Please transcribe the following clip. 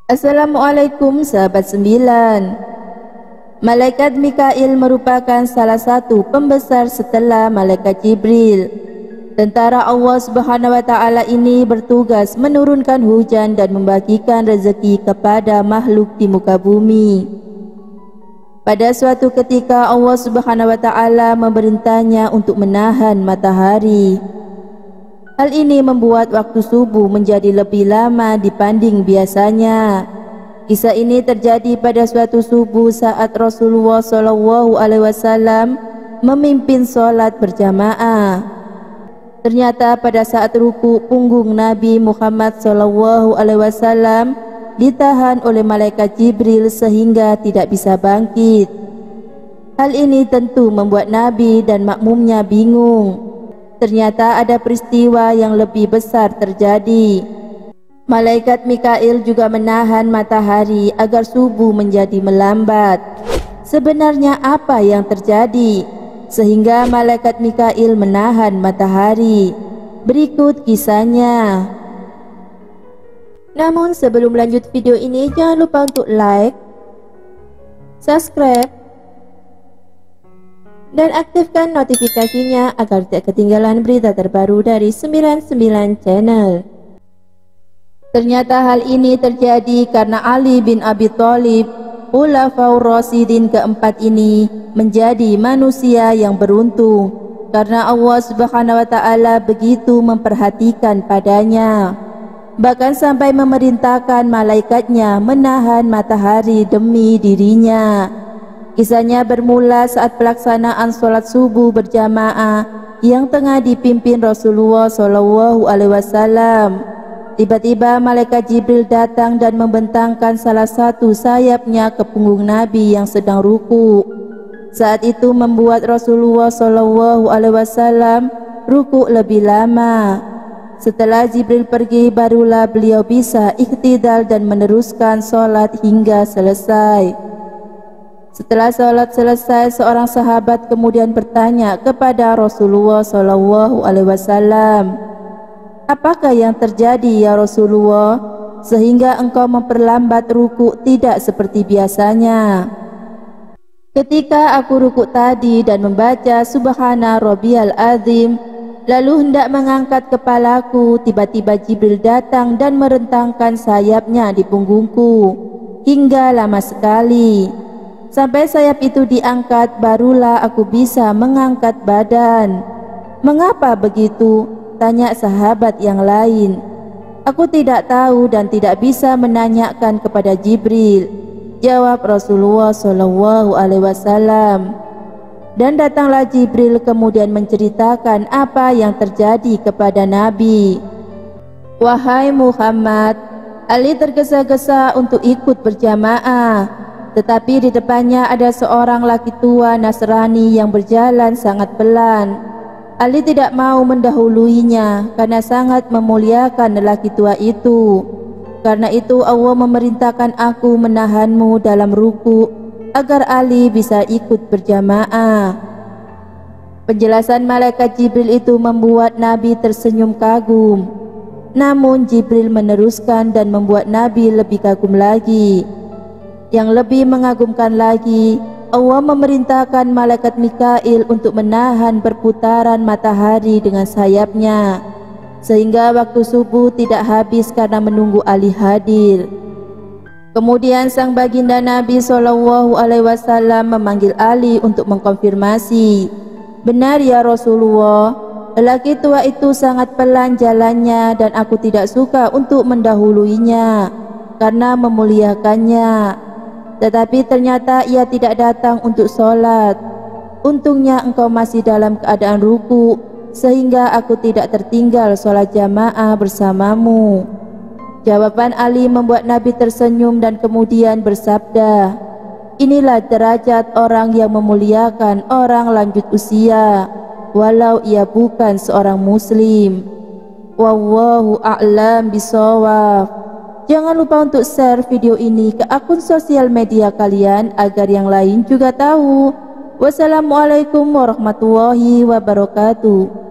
Assalamualaikum sahabat sembilan. Malaikat Mikail merupakan salah satu pembesar setelah Malaikat Jibril. Tentara Allah Subhanahu wa Ta'ala ini bertugas menurunkan hujan dan membagikan rezeki kepada makhluk di muka bumi. Pada suatu ketika Allah Subhanahu wa Ta'ala memerintahnya untuk menahan matahari. Hal ini membuat waktu subuh menjadi lebih lama dibanding biasanya. Kisah ini terjadi pada suatu subuh saat Rasulullah SAW memimpin sholat berjamaah. Ternyata pada saat ruku punggung Nabi Muhammad SAW ditahan oleh malaikat Jibril sehingga tidak bisa bangkit. Hal ini tentu membuat Nabi dan makmumnya bingung. Ternyata ada peristiwa yang lebih besar terjadi. Malaikat Mikail juga menahan matahari agar subuh menjadi melambat. Sebenarnya apa yang terjadi sehingga malaikat Mikail menahan matahari? Berikut kisahnya. Namun sebelum lanjut video ini, jangan lupa untuk like, subscribe, dan aktifkan notifikasinya agar tidak ketinggalan berita terbaru dari 99 Channel. Ternyata hal ini terjadi karena Ali bin Abi Thalib, Khulafaur Rasyidin keempat ini menjadi manusia yang beruntung karena Allah Subhanahu wa Ta'ala begitu memperhatikan padanya. Bahkan sampai memerintahkan malaikatnya menahan matahari demi dirinya. Kisahnya bermula saat pelaksanaan sholat subuh berjamaah yang tengah dipimpin Rasulullah SAW. Tiba-tiba malaikat Jibril datang dan membentangkan salah satu sayapnya ke punggung Nabi yang sedang ruku. Saat itu membuat Rasulullah SAW ruku lebih lama. Setelah Jibril pergi, barulah beliau bisa iktidal dan meneruskan sholat hingga selesai. Setelah sholat selesai, seorang sahabat kemudian bertanya kepada Rasulullah SAW, "Apakah yang terjadi ya Rasulullah, sehingga engkau memperlambat ruku tidak seperti biasanya?" "Ketika aku ruku tadi dan membaca Subhana Rabbiyal Azim, lalu hendak mengangkat kepalaku, tiba-tiba Jibril datang dan merentangkan sayapnya di punggungku hingga lama sekali. Sampai sayap itu diangkat, barulah aku bisa mengangkat badan." "Mengapa begitu?" tanya sahabat yang lain. "Aku tidak tahu dan tidak bisa menanyakan kepada Jibril," jawab Rasulullah SAW. Dan datanglah Jibril kemudian menceritakan apa yang terjadi kepada Nabi. "Wahai Muhammad, Ali tergesa-gesa untuk ikut berjamaah. Tetapi di depannya ada seorang laki tua Nasrani yang berjalan sangat pelan. Ali tidak mau mendahuluinya karena sangat memuliakan lelaki tua itu. Karena itu Allah memerintahkan aku menahanmu dalam ruku agar Ali bisa ikut berjamaah." Penjelasan malaikat Jibril itu membuat Nabi tersenyum kagum. Namun Jibril meneruskan dan membuat Nabi lebih kagum lagi. Yang lebih mengagumkan lagi, Allah memerintahkan malaikat Mikail untuk menahan perputaran matahari dengan sayapnya, sehingga waktu subuh tidak habis karena menunggu Ali hadir. Kemudian sang baginda Nabi SAW memanggil Ali untuk mengkonfirmasi, "Benar ya Rasulullah, lelaki tua itu sangat pelan jalannya dan aku tidak suka untuk mendahuluinya karena memuliakannya. Tetapi ternyata ia tidak datang untuk sholat. Untungnya engkau masih dalam keadaan ruku, sehingga aku tidak tertinggal sholat jamaah bersamamu." Jawaban Ali membuat Nabi tersenyum dan kemudian bersabda, "Inilah derajat orang yang memuliakan orang lanjut usia, walau ia bukan seorang muslim. Wallahu a'lam bishawab." Jangan lupa untuk share video ini ke akun sosial media kalian agar yang lain juga tahu. Wassalamualaikum warahmatullahi wabarakatuh.